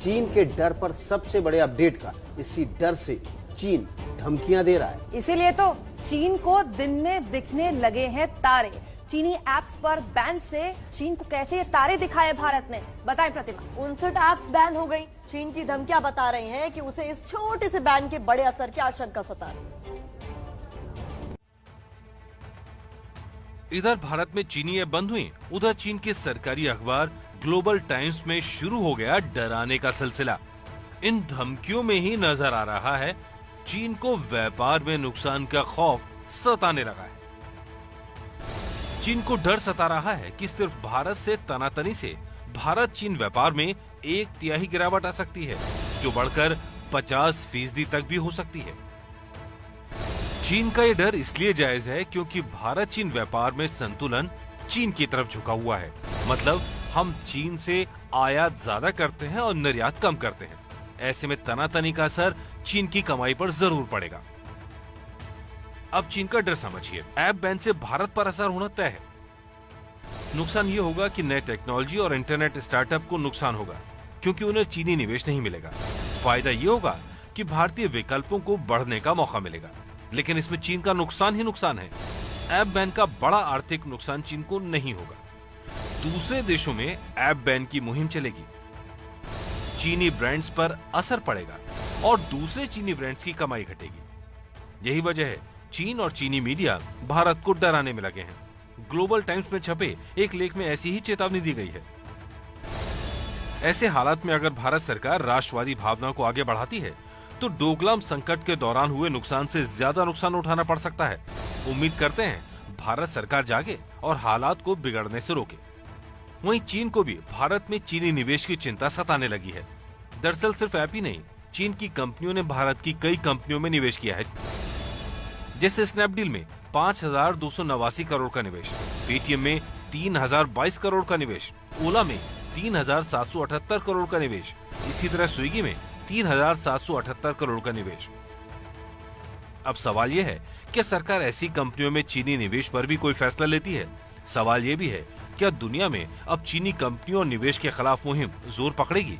चीन के डर पर सबसे बड़े अपडेट का इसी डर से चीन धमकियां दे रहा है। इसीलिए तो चीन को दिन में दिखने लगे हैं तारे। चीनी ऐप्स पर बैन से चीन को कैसे ये तारे दिखाए भारत ने, बताएं प्रतिमा। 59 ऐप्स बैन हो गई। चीन की धमकियां बता रही हैं कि उसे इस छोटे से बैन के बड़े असर की आशंका सता रही। इधर भारत में चीनी ऐप बंद हुई, उधर चीन के सरकारी अखबार ग्लोबल टाइम्स में शुरू हो गया डराने का सिलसिला। इन धमकियों में ही नजर आ रहा है चीन को व्यापार में नुकसान का खौफ सताने लगा है। चीन को डर सता रहा है कि सिर्फ भारत से तनातनी से भारत चीन व्यापार में 1/3 गिरावट आ सकती है, जो बढ़कर 50% तक भी हो सकती है। चीन का ये डर इसलिए जायज है क्योंकि भारत चीन व्यापार में संतुलन चीन की तरफ झुका हुआ है। मतलब हम चीन से आयात ज्यादा करते हैं और निर्यात कम करते हैं। ऐसे में तनातनी का असर चीन की कमाई पर जरूर पड़ेगा। अब चीन का डर समझिए। ऐप बैन से भारत पर असर होना तय है। नुकसान ये होगा कि नए टेक्नोलॉजी और इंटरनेट स्टार्टअप को नुकसान होगा क्योंकि उन्हें चीनी निवेश नहीं मिलेगा। फायदा ये होगा कि भारतीय विकल्पों को बढ़ने का मौका मिलेगा, लेकिन इसमें चीन का नुकसान ही नुकसान है। ऐप बैन का बड़ा आर्थिक नुकसान चीन को नहीं होगा। दूसरे देशों में ऐप बैन की मुहिम चलेगी, चीनी ब्रांड्स पर असर पड़ेगा और दूसरे चीनी ब्रांड्स की कमाई घटेगी। यही वजह है चीन और चीनी मीडिया भारत को डराने में लगे हैं। ग्लोबल टाइम्स में छपे एक लेख में ऐसी ही चेतावनी दी गई है। ऐसे हालात में अगर भारत सरकार राष्ट्रवादी भावना को आगे बढ़ाती है तो डोकलाम संकट के दौरान हुए नुकसान से ज्यादा नुकसान उठाना पड़ सकता है। उम्मीद करते हैं भारत सरकार जागे और हालात को बिगड़ने से रोके। वहीं चीन को भी भारत में चीनी निवेश की चिंता सताने लगी है। दरअसल सिर्फ ऐप ही नहीं, चीन की कंपनियों ने भारत की कई कंपनियों में निवेश किया है। जैसे स्नैपडील में 5,289 करोड़ का निवेश, पेटीएम में 3,022 करोड़ का निवेश, ओला में 3,778 करोड़ का निवेश, इसी तरह स्विगी में 3,778 करोड़ का निवेश। अब सवाल यह है कि सरकार ऐसी कंपनियों में चीनी निवेश पर भी कोई फैसला लेती है। सवाल यह भी है क्या दुनिया में अब चीनी कंपनियों और निवेश के खिलाफ मुहिम जोर पकड़ेगी।